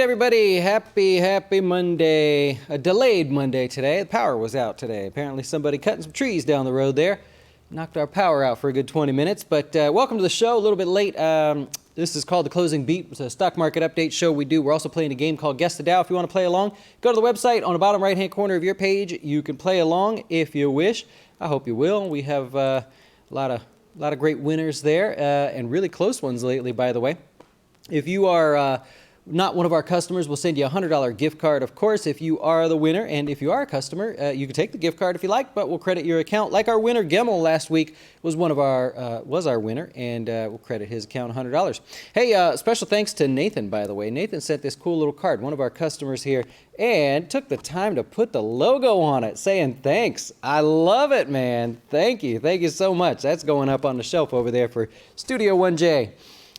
everybody. Happy Monday. A delayed Monday today. The power was out today. Apparently somebody cutting some trees down the road there. Knocked our power out for a good 20 minutes. But welcome to the show. A little bit late. This is called The Closing Beat. It's a stock market update show we do. We're also playing a game called Guess the Dow. If you want to play along, go to the website on the bottom right-hand corner of your page. You can play along if you wish. I hope you will. We have a lot of great winners there and really close ones lately, by the way. If you are not one of our customers, we'll send you a $100 gift card, of course, if you are the winner. And if you are a customer, you can take the gift card if you like, but we'll credit your account. Like our winner, Gemmel, last week was our winner, and we'll credit his account $100. Hey, special thanks to Nathan, by the way. Nathan sent this cool little card, one of our customers here, and took the time to put the logo on it, saying thanks. I love it, man. Thank you. Thank you so much. That's going up on the shelf over there for Studio 1J.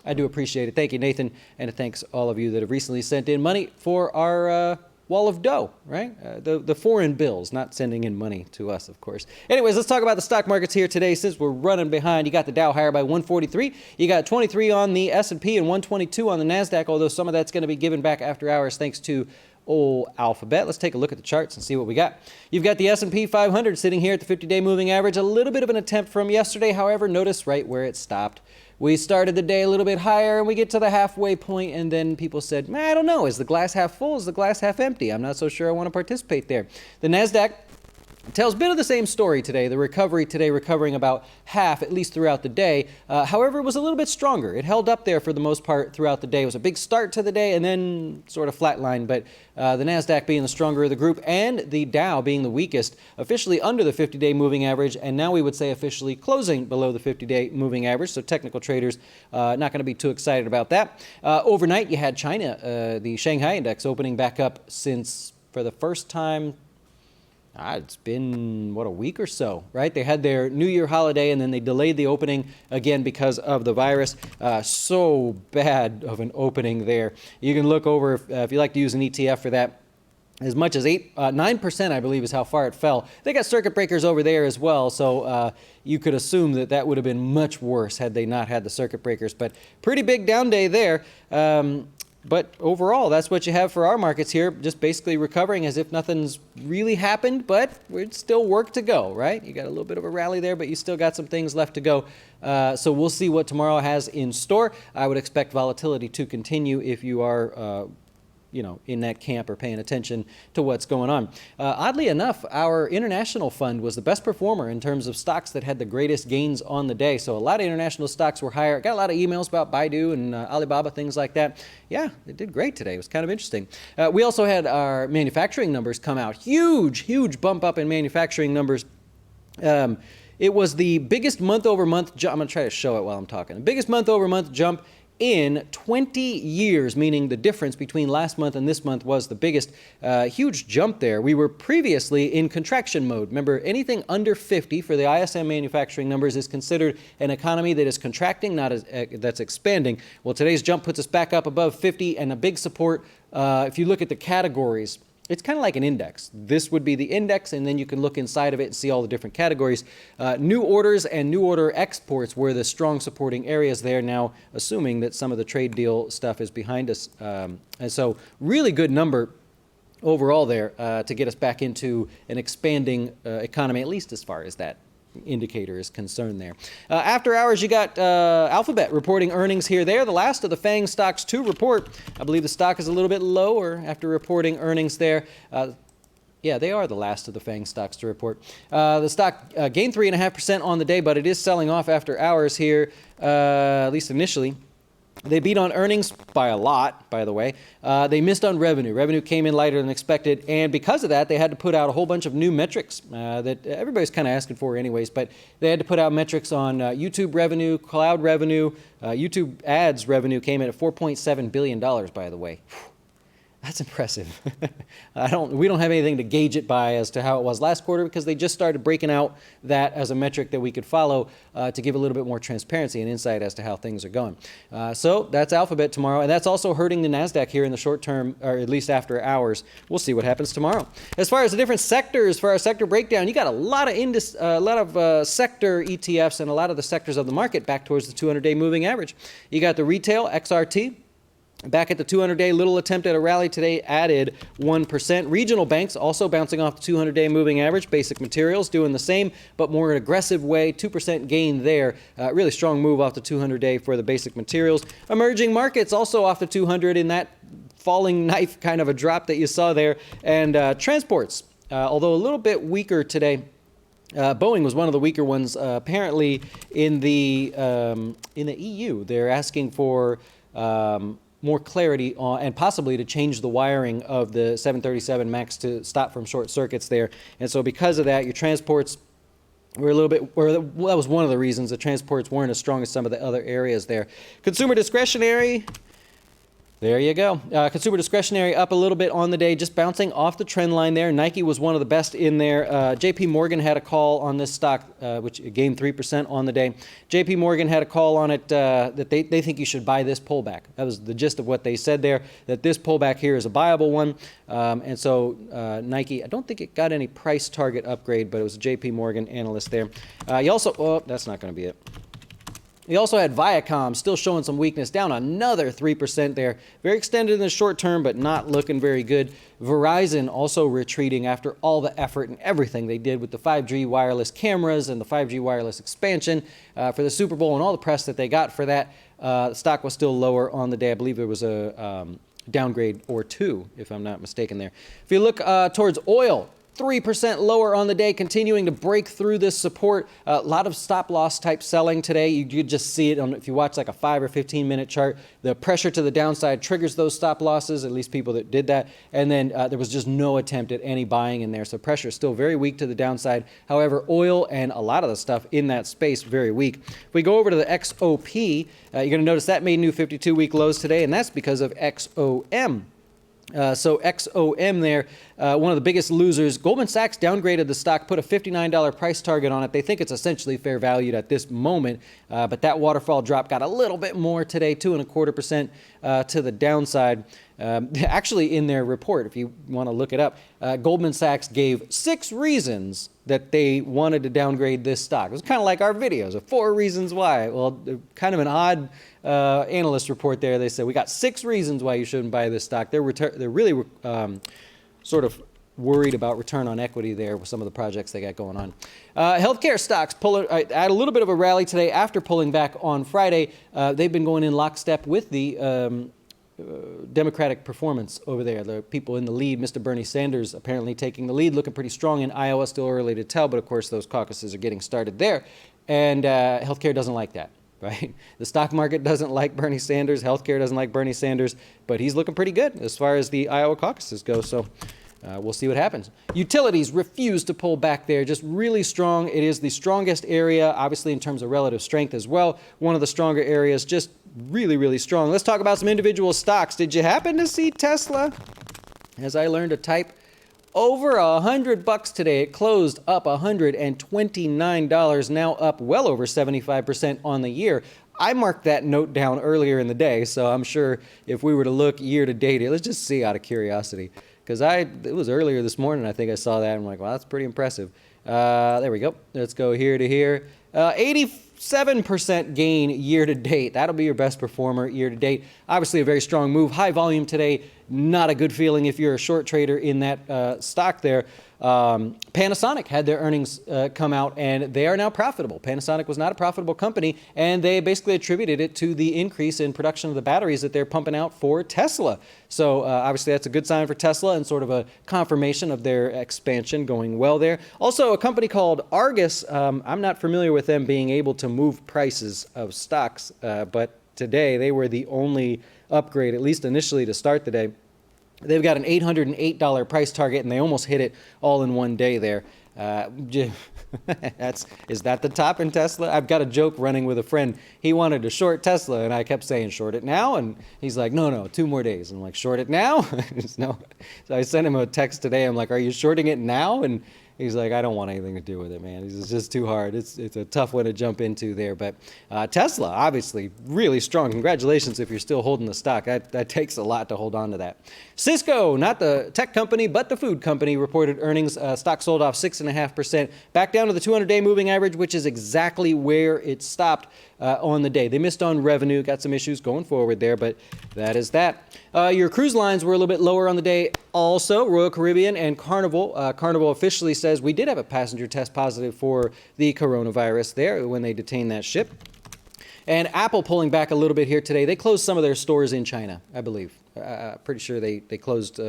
I do appreciate it. Thank you, Nathan, and thanks all of you that have recently sent in money for our wall of dough, right? The foreign bills, not sending in money to us, of course. Anyways, let's talk about the stock markets here today since we're running behind. You got the Dow higher by 143. You got 23 on the S&P and 122 on the NASDAQ, although some of that's going to be given back after hours thanks to old Alphabet. Let's take a look at the charts and see what we got. You've got the S&P 500 sitting here at the 50-day moving average. A little bit of an attempt from yesterday, however, notice right where it stopped. We started the day a little bit higher, and we get to the halfway point, and then people said, I don't know, is the glass half full, is the glass half empty? I'm not so sure I want to participate there. The NASDAQ tells a bit of the same story today. The recovery today recovering about half, at least throughout the day. However, it was a little bit stronger. It held up there for the most part throughout the day. It was a big start to the day and then sort of flatlined. But the NASDAQ being the stronger of the group and the Dow being the weakest, officially under the 50-day moving average. And now we would say officially closing below the 50-day moving average. So technical traders not going to be too excited about that. Overnight, you had China, the Shanghai index opening back up since for the first time. It's been, a week or so, right? They had their New Year holiday, and then they delayed the opening again because of the virus. So bad of an opening there. You can look over, if you like to use an ETF for that, as much as 9%, I believe, is how far it fell. They got circuit breakers over there as well, so you could assume that would have been much worse had they not had the circuit breakers. But pretty big down day there. But overall, that's what you have for our markets here, just basically recovering as if nothing's really happened, but we're still work to go, right? You got a little bit of a rally there, but you still got some things left to go. So we'll see what tomorrow has in store. I would expect volatility to continue if you are in that camp or paying attention to what's going on. Oddly enough, our international fund was the best performer in terms of stocks that had the greatest gains on the day. So a lot of international stocks were higher. Got a lot of emails about Baidu and Alibaba, things like that. Yeah, it did great today. It was kind of interesting. We also had our manufacturing numbers come out. Huge bump up in manufacturing numbers. It was the biggest month-over-month jump. I'm going to try to show it while I'm talking. The biggest month-over-month jump in 20 years, meaning the difference between last month and this month was the biggest. Huge jump there. We were previously in contraction mode. Remember, anything under 50 for the ISM manufacturing numbers is considered an economy that is contracting, not that's expanding. Well, today's jump puts us back up above 50, and a big support. If you look at the categories, it's kind of like an index. This would be the index, and then you can look inside of it and see all the different categories. New orders and new order exports were the strong supporting areas there now, assuming that some of the trade deal stuff is behind us. And so really good number overall there to get us back into an expanding economy, at least as far as that indicator is concerned there. After hours, you got Alphabet reporting earnings here. They're the last of the FANG stocks to report. I believe the stock is a little bit lower after reporting earnings there. Yeah, they are the last of the FANG stocks to report. The stock gained 3.5% on the day, but it is selling off after hours here, at least initially. They beat on earnings by a lot, by the way. They missed on revenue. Revenue came in lighter than expected, and because of that, they had to put out a whole bunch of new metrics that everybody's kind of asking for anyways, but they had to put out metrics on YouTube revenue, cloud revenue. YouTube ads revenue came in at $4.7 billion, by the way. That's impressive. We don't have anything to gauge it by as to how it was last quarter because they just started breaking out that as a metric that we could follow to give a little bit more transparency and insight as to how things are going. So that's Alphabet tomorrow, and that's also hurting the NASDAQ here in the short term, or at least after hours. We'll see what happens tomorrow. As far as the different sectors, for our sector breakdown, you got a lot of sector ETFs and a lot of the sectors of the market back towards the 200-day moving average. You got the retail, XRT. Back at the 200-day, little attempt at a rally today, added 1%. Regional banks also bouncing off the 200-day moving average. Basic materials doing the same, but more an aggressive way. 2% gain there. Really strong move off the 200-day for the basic materials. Emerging markets also off the 200 in that falling knife kind of a drop that you saw there. And transports, although a little bit weaker today. Boeing was one of the weaker ones. Apparently in the EU, they're asking for more clarity on, and possibly to change the wiring of the 737 MAX to stop from short circuits there. And so because of that, your transports were a little bit, or that was one of the reasons the transports weren't as strong as some of the other areas there. Consumer discretionary. There you go. Consumer discretionary up a little bit on the day, just bouncing off the trend line there. Nike was one of the best in there. JP Morgan had a call on this stock, which gained 3% on the day. JP Morgan had a call on it that they think you should buy this pullback. That was the gist of what they said there, that this pullback here is a buyable one. And so Nike, I don't think it got any price target upgrade, but it was a JP Morgan analyst there. You also, oh, that's not going to be it. You also had Viacom still showing some weakness, down another 3% there. Very extended in the short term, but not looking very good. Verizon also retreating after all the effort and everything they did with the 5G wireless cameras and the 5G wireless expansion for the Super Bowl and all the press that they got for that. The stock was still lower on the day. I believe there was a downgrade or two, if I'm not mistaken there. If you look towards oil, 3% lower on the day, continuing to break through this support. A lot of stop loss type selling today. You could just see it on, if you watch like a 5 or 15 minute chart. The pressure to the downside triggers those stop losses, at least people that did that. And then there was just no attempt at any buying in there. So pressure is still very weak to the downside. However, oil and a lot of the stuff in that space very weak. If we go over to the XOP, you're going to notice that made new 52-week lows today, and that's because of XOM. So XOM there, one of the biggest losers. Goldman Sachs downgraded the stock, put a $59 price target on it. They think it's essentially fair valued at this moment, but that waterfall drop got a little bit more today, 2.25% to the downside. Actually, in their report, if you want to look it up, Goldman Sachs gave 6 reasons that they wanted to downgrade this stock. It was kind of like our videos of 4 reasons why. Well, kind of an odd analyst report there. They said, we got 6 reasons why you shouldn't buy this stock. They're really sort of worried about return on equity there with some of the projects they got going on. Healthcare stocks had a little bit of a rally today after pulling back on Friday. They've been going in lockstep with the Democratic performance over there. The people in the lead, Mr. Bernie Sanders apparently taking the lead, looking pretty strong in Iowa. Still early to tell, but of course those caucuses are getting started there. And healthcare doesn't like that, right? The stock market doesn't like Bernie Sanders. Healthcare doesn't like Bernie Sanders, but he's looking pretty good as far as the Iowa caucuses go. So we'll see what happens. Utilities refuse to pull back there, just really strong. It is the strongest area, obviously in terms of relative strength as well. One of the stronger areas, just really, really strong. Let's talk about some individual stocks. Did you happen to see Tesla? As I learned to type, over $100 today. It closed up $129, now up well over 75% on the year. I marked that note down earlier in the day, so I'm sure if we were to look year to date, let's just see out of curiosity. Because it was earlier this morning, I think I saw that. I'm like, well, that's pretty impressive. There we go. Let's go here to here. 87% gain year to date. That'll be your best performer year to date. Obviously a very strong move. High volume today. Not a good feeling if you're a short trader in that stock there. Panasonic had their earnings come out, and they are now profitable. Panasonic was not a profitable company, and they basically attributed it to the increase in production of the batteries that they're pumping out for Tesla. So obviously that's a good sign for Tesla and sort of a confirmation of their expansion going well there. Also, a company called Argus. I'm not familiar with them being able to move prices of stocks, but today they were the only upgrade, at least initially to start the day. They've got an $808 price target, and they almost hit it all in one day there. Is that the top in Tesla? I've got a joke running with a friend. He wanted to short Tesla, and I kept saying, short it now? And he's like, no, 2 more days. I'm like, short it now? No. So I sent him a text today. I'm like, are you shorting it now? And he's like, I don't want anything to do with it, man. It's just too hard. It's a tough one to jump into there. But Tesla, obviously, really strong. Congratulations if you're still holding the stock. That takes a lot to hold on to that. Cisco, not the tech company, but the food company, reported earnings. Stock sold off 6 6.5%, back down to the 200-day moving average, which is exactly where it stopped on the day. They missed on revenue, got some issues going forward there, but that is that. Your cruise lines were a little bit lower on the day also, Royal Caribbean and Carnival. Carnival officially says we did have a passenger test positive for the coronavirus there when they detained that ship. And Apple pulling back a little bit here today. They closed some of their stores in China, I believe. Pretty sure they closed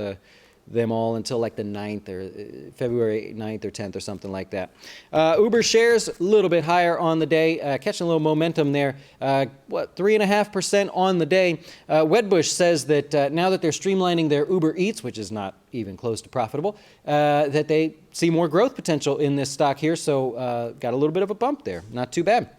them all until like the 9th or February 9th or 10th or something like that. Uber shares a little bit higher on the day, catching a little momentum there. 3.5% on the day. Wedbush says that now that they're streamlining their Uber Eats, which is not even close to profitable, that they see more growth potential in this stock here. So got a little bit of a bump there. Not too bad.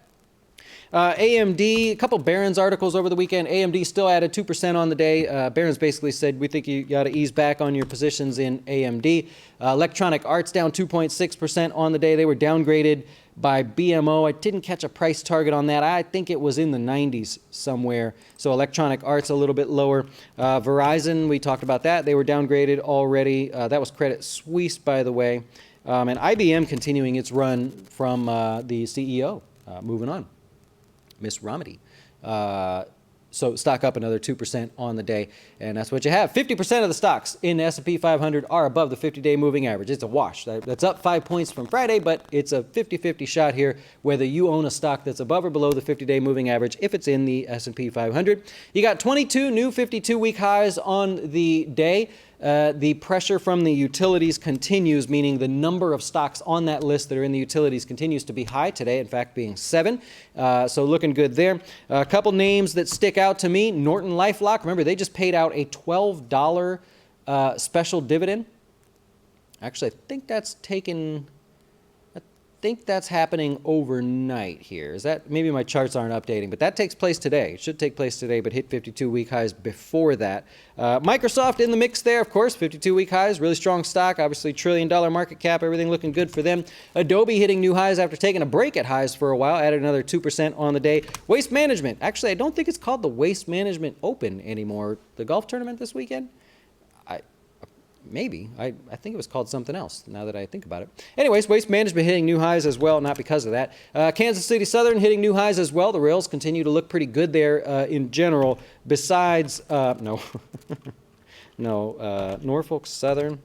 AMD, a couple Barron's articles over the weekend. AMD still added 2% on the day. Barron's basically said, we think you got to ease back on your positions in AMD. Electronic Arts down 2.6% on the day. They were downgraded by BMO. I didn't catch a price target on that. I think it was in the 90s somewhere. So Electronic Arts a little bit lower. Verizon, we talked about that. They were downgraded already. That was Credit Suisse, by the way. And IBM continuing its run from the CEO. Moving on. Miss Romedy. So stock up another 2% on the day, and that's what you have. 50% of the stocks in the S&P 500 are above the 50-day moving average. It's a wash. That's up 5 points from Friday, but it's a 50-50 shot here whether you own a stock that's above or below the 50-day moving average if it's in the S&P 500. You got 22 new 52-week highs on the day. The pressure from the utilities continues, meaning the number of stocks on that list that are in the utilities continues to be high today, in fact, being 7. So looking good there. A couple names that stick out to me. Norton LifeLock. Remember, they just paid out a $12 special dividend. Actually, I think that's happening overnight here. Is that, maybe my charts aren't updating, but that takes place today. It should take place today, but hit 52-week highs before that. Microsoft in the mix there, of course, 52-week highs, really strong stock, obviously $1 trillion market cap, everything looking good for them. Adobe hitting new highs after taking a break at highs for a while, added another 2% on the day. Waste Management, actually, I don't think it's called the Waste Management Open anymore. The golf tournament this weekend? Maybe. I think it was called something else, now that I think about it. Anyways, Waste Management hitting new highs as well, not because of that. Kansas City Southern hitting new highs as well. The rails continue to look pretty good there in general, besides, Norfolk Southern.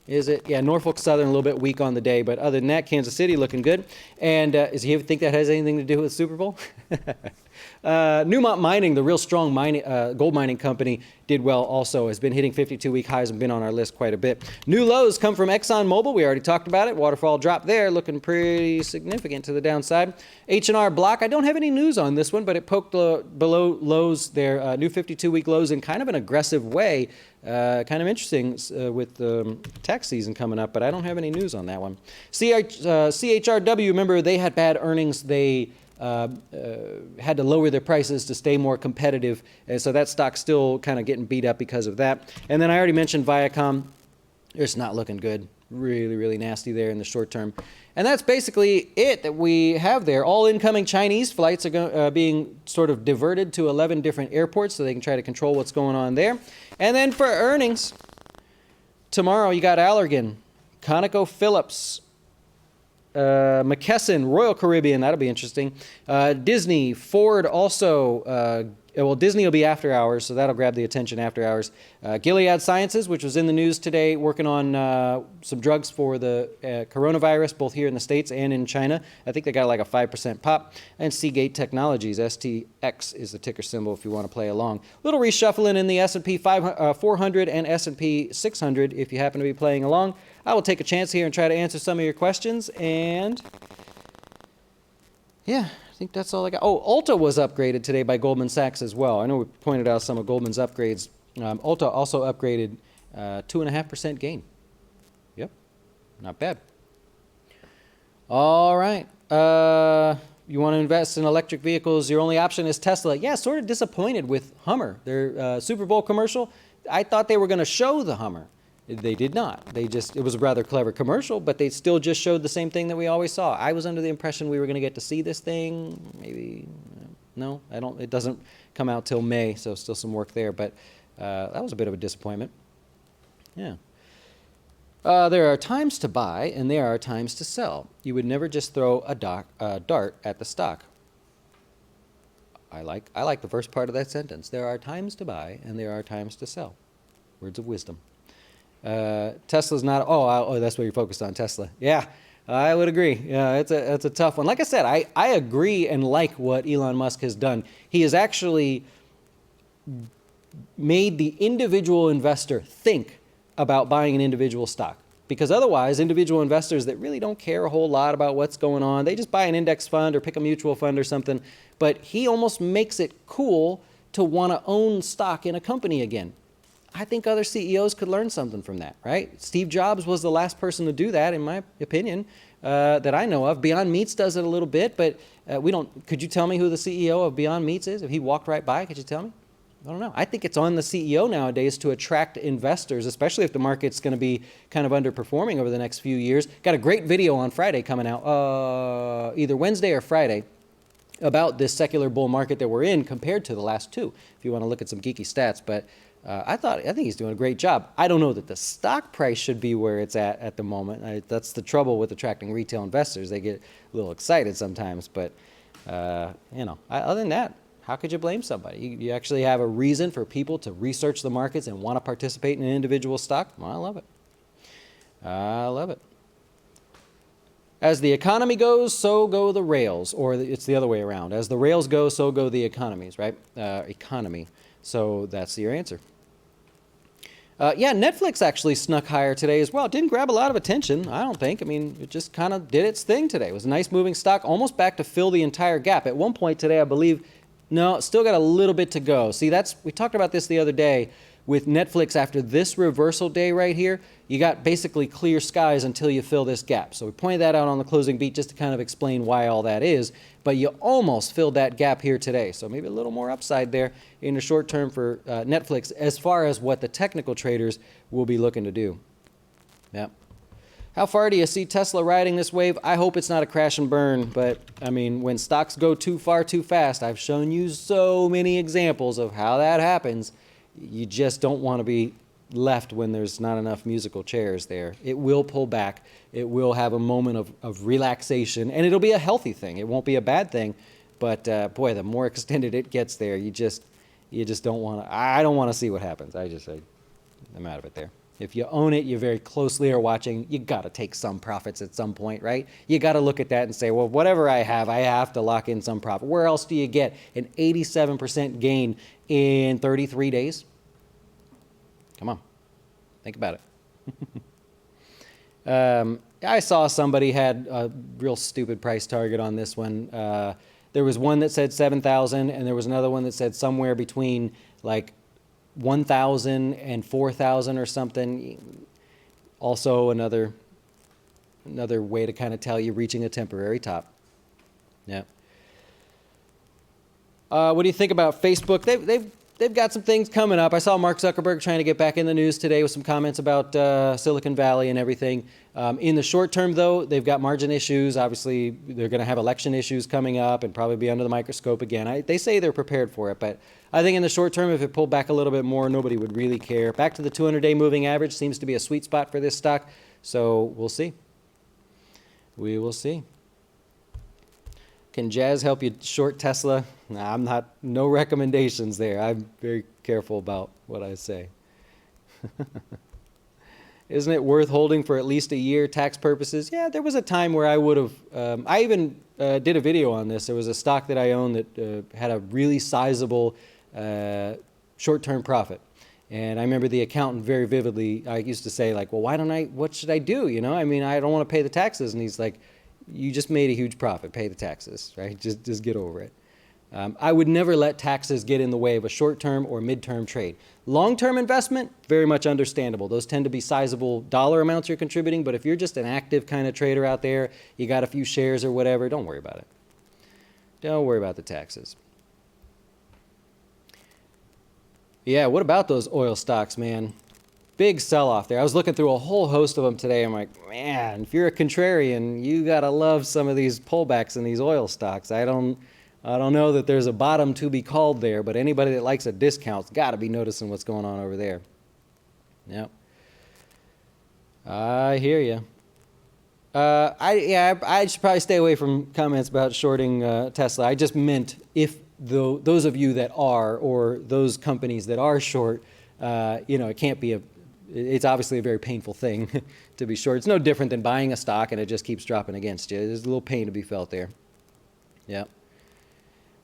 Is it? Yeah, Norfolk Southern a little bit weak on the day, but other than that, Kansas City looking good. And do you think that has anything to do with the Super Bowl? Newmont Mining, the real strong mining, gold mining company, did well also, has been hitting 52-week highs and been on our list quite a bit. New lows come from ExxonMobil. We already talked about it. Waterfall drop there, looking pretty significant to the downside. H&R Block, I don't have any news on this one, but it poked below lows there, new 52-week lows in kind of an aggressive way. Kind of interesting with the tax season coming up, but I don't have any news on that one. CHRW, remember, they had bad earnings. They had to lower their prices to stay more competitive, and so that stock's still kind of getting beat up because of that. And then I already mentioned Viacom. It's not looking good. Really, really nasty there in the short term. And that's basically it that we have there. All incoming Chinese flights are being sort of diverted to 11 different airports so they can try to control what's going on there. And then for earnings, tomorrow you got Allergan, ConocoPhillips, McKesson, Royal Caribbean, that'll be interesting. Disney, Ford also, well, Disney will be after hours, so that'll grab the attention after hours. Gilead Sciences, which was in the news today, working on some drugs for the coronavirus, both here in the States and in China. I think they got like a 5% pop. And Seagate Technologies, STX is the ticker symbol if you want to play along. Little reshuffling in the S&P 400 and S&P 600 if you happen to be playing along. I will take a chance here and try to answer some of your questions. And yeah, I think that's all I got. Oh, Ulta was upgraded today by Goldman Sachs as well. I know we pointed out some of Goldman's upgrades. Ulta also upgraded 2.5% gain. Yep, not bad. All right. You want to invest in electric vehicles, your only option is Tesla. Yeah, sort of disappointed with Hummer. Their Super Bowl commercial, I thought they were going to show the Hummer. They did not. It was a rather clever commercial, but they still just showed the same thing that we always saw. I was under the impression we were going to get to see this thing. Maybe, no, I don't. It doesn't come out till May, so still some work there. But that was a bit of a disappointment. Yeah. There are times to buy and there are times to sell. You would never just throw a dart at the stock. I like the first part of that sentence. There are times to buy and there are times to sell. Words of wisdom. Tesla's not. Oh, that's what you're focused on, Tesla. Yeah, I would agree. Yeah, it's a tough one. Like I said, I agree and like what Elon Musk has done. He has actually made the individual investor think about buying an individual stock. Because otherwise, individual investors that really don't care a whole lot about what's going on, they just buy an index fund or pick a mutual fund or something. But he almost makes it cool to want to own stock in a company again. I think other CEOs could learn something from that, right? Steve Jobs was the last person to do that, in my opinion, that I know of. Beyond Meats does it a little bit, but we don't. Could you tell me who the CEO of Beyond Meats is? If he walked right by, could you tell me? I don't know. I think it's on the CEO nowadays to attract investors, especially if the market's going to be kind of underperforming over the next few years. Got a great video on Friday coming out, either Wednesday or Friday, about this secular bull market that we're in compared to the last two, if you want to look at some geeky stats. But I think he's doing a great job. I don't know that the stock price should be where it's at the moment. That's the trouble with attracting retail investors. They get a little excited sometimes. But, other than that, how could you blame somebody? You actually have a reason for people to research the markets and want to participate in an individual stock? Well, I love it. I love it. As the economy goes, so go the rails. Or it's the other way around. As the rails go, so go the economies, right? Economy. So that's your answer. Netflix actually snuck higher today as well. It didn't grab a lot of attention, I don't think. I mean, it just kind of did its thing today. It was a nice moving stock, almost back to fill the entire gap. At one point today, I believe, no, still got a little bit to go. See, we talked about this the other day with Netflix. After this reversal day right here, you got basically clear skies until you fill this gap. So we pointed that out on the closing beat just to kind of explain why all that is. But you almost filled that gap here today. So maybe a little more upside there in the short term for Netflix as far as what the technical traders will be looking to do. Yeah. How far do you see Tesla riding this wave? I hope it's not a crash and burn, but I mean, when stocks go too far too fast, I've shown you so many examples of how that happens. You just don't want to be left when there's not enough musical chairs there. It will pull back. It will have a moment of relaxation, and it'll be a healthy thing. It won't be a bad thing, but boy, the more extended it gets there, you just don't want to. I don't want to see what happens. I'm out of it there. If you own it, you very closely are watching, you got to take some profits at some point, right? You got to look at that and say, well, whatever I have to lock in some profit. Where else do you get an 87% gain in 33 days? Come on, think about it. I saw somebody had a real stupid price target on this one. There was one that said 7,000, and there was another one that said somewhere between like 1,000 and 4,000 or something. Also another way to kind of tell you reaching a temporary top. Yeah. What do you think about Facebook? They've got some things coming up. I saw Mark Zuckerberg trying to get back in the news today with some comments about Silicon Valley and everything. In the short term, though, they've got margin issues. Obviously, they're going to have election issues coming up and probably be under the microscope again. They say they're prepared for it, but I think in the short term, if it pulled back a little bit more, nobody would really care. Back to the 200-day moving average seems to be a sweet spot for this stock, so we'll see. We will see. Can Jazz help you short Tesla? Nah, no recommendations there. I'm very careful about what I say. Isn't it worth holding for at least a year, tax purposes? Yeah, there was a time where I would have, I even did a video on this. There was a stock that I owned that had a really sizable short-term profit. And I remember the accountant very vividly, I used to say like, well, what should I do? You know, I mean, I don't want to pay the taxes. And he's like, you just made a huge profit, pay the taxes, right? Just get over it. I would never let taxes get in the way of a short-term or mid-term trade. Long-term investment, very much understandable. Those tend to be sizable dollar amounts you're contributing, but if you're just an active kind of trader out there, you got a few shares or whatever, don't worry about it. Don't worry about the taxes. Yeah, what about those oil stocks, man? Big sell-off there. I was looking through a whole host of them today. I'm like, man, if you're a contrarian, you got to love some of these pullbacks in these oil stocks. I don't know that there's a bottom to be called there, but anybody that likes a discount's got to be noticing what's going on over there. Yep. I hear you. I should probably stay away from comments about shorting Tesla. I just meant if those of you that are, or those companies that are short, it can't be it's obviously a very painful thing to be short. It's no different than buying a stock and it just keeps dropping against you. There's a little pain to be felt there. Yeah.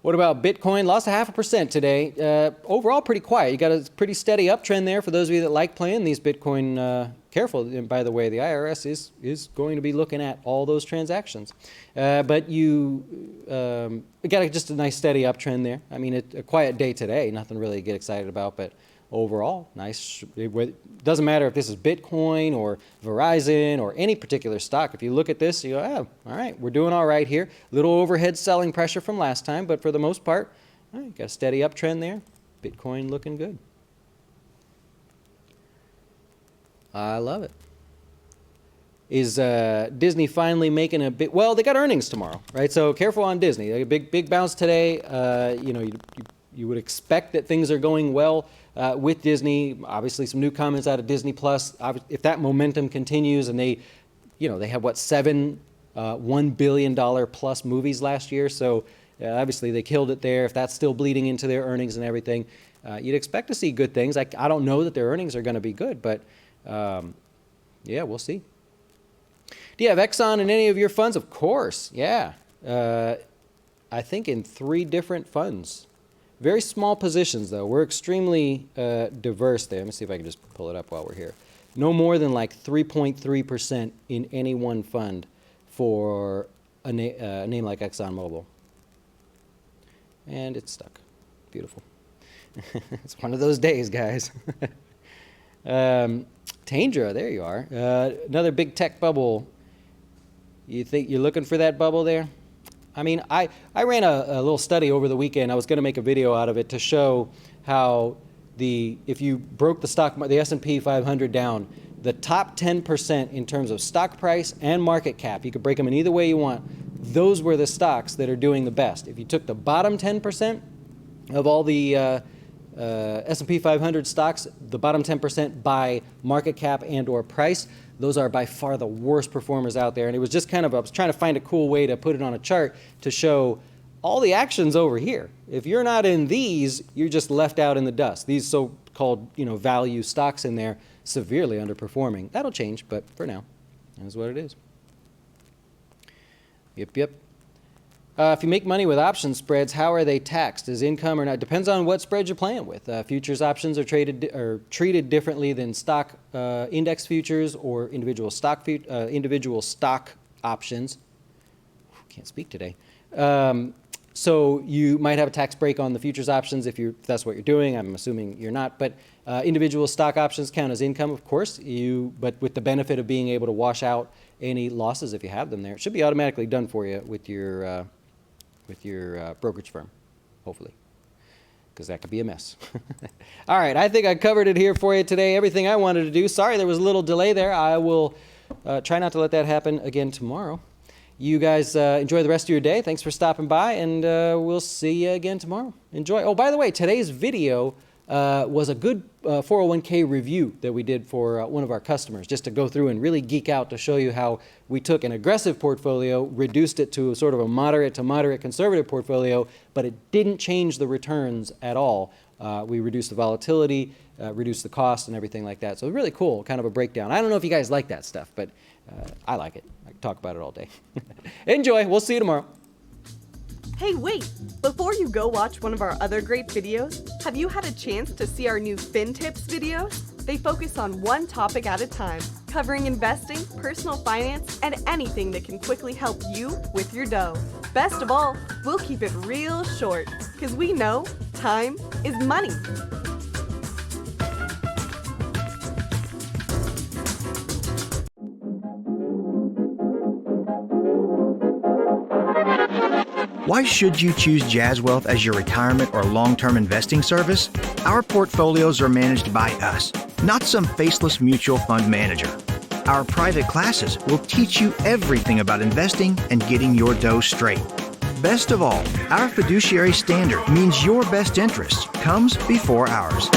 What about Bitcoin? Lost 0.5% today. Overall, pretty quiet. You got a pretty steady uptrend there for those of you that like playing these Bitcoin. Careful, and by the way, the IRS is going to be looking at all those transactions. But you got just a nice steady uptrend there. I mean, a quiet day today. Nothing really to get excited about, but overall, nice. It doesn't matter if this is Bitcoin or Verizon or any particular stock. If you look at this, you go, oh, all right, we're doing all right here. Little overhead selling pressure from last time, but for the most part, got a steady uptrend there. Bitcoin looking good. I love it. Is Disney finally making a big? Well, they got earnings tomorrow, right? So careful on Disney. A big bounce today. You would expect that things are going well with Disney. Obviously, some new comments out of Disney Plus. If that momentum continues, and they have what, 7 $1 billion plus movies last year. So obviously they killed it there. If that's still bleeding into their earnings and everything, you'd expect to see good things. I don't know that their earnings are going to be good, but yeah, we'll see. Do you have Exxon in any of your funds? Of course, yeah. I think in 3 different funds. Very small positions, though. We're extremely diverse there. Let me see if I can just pull it up while we're here. No more than like 3.3% in any one fund for a name like ExxonMobil. And it's stuck. Beautiful. It's one of those days, guys. Tandra, there you are. Another big tech bubble. You think you're looking for that bubble there? I mean, I ran a little study over the weekend. I was going to make a video out of it to show how if you broke the S&P 500 down, the top 10% in terms of stock price and market cap, you could break them in either way you want, those were the stocks that are doing the best. If you took the bottom 10% of all the S&P 500 stocks, the bottom 10% by market cap and or price, those are by far the worst performers out there. And it was just I was trying to find a cool way to put it on a chart to show all the actions over here. If you're not in these, you're just left out in the dust. These so-called, value stocks in there, severely underperforming. That'll change, but for now, that's what it is. Yep. If you make money with option spreads, how are they taxed? Is income or not? Depends on what spread you're playing with. Futures options are treated differently than stock index futures or individual stock options. Can't speak today. So you might have a tax break on the futures options if that's what you're doing. I'm assuming you're not, but individual stock options count as income, of course. But with the benefit of being able to wash out any losses if you have them there. It should be automatically done for you with your brokerage firm, hopefully, because that could be a mess. All right, I think I covered it here for you today. Everything I wanted to do. Sorry there was a little delay there. I will try not to let that happen again tomorrow. You guys enjoy the rest of your day. Thanks for stopping by, and we'll see you again tomorrow. Enjoy. Oh, by the way, today's video was a good 401k review that we did for one of our customers, just to go through and really geek out to show you how we took an aggressive portfolio, reduced it to sort of a moderate to moderate conservative portfolio, but it didn't change the returns at all. We reduced the volatility, reduced the cost and everything like that. So really cool, kind of a breakdown. I don't know if you guys like that stuff, but I like it. I can talk about it all day. Enjoy. We'll see you tomorrow. Hey, wait! Before you go watch one of our other great videos, have you had a chance to see our new FinTips videos? They focus on one topic at a time, covering investing, personal finance, and anything that can quickly help you with your dough. Best of all, we'll keep it real short, because we know time is money. Why should you choose JazzWealth as your retirement or long-term investing service? Our portfolios are managed by us, not some faceless mutual fund manager. Our private classes will teach you everything about investing and getting your dough straight. Best of all, our fiduciary standard means your best interest comes before ours.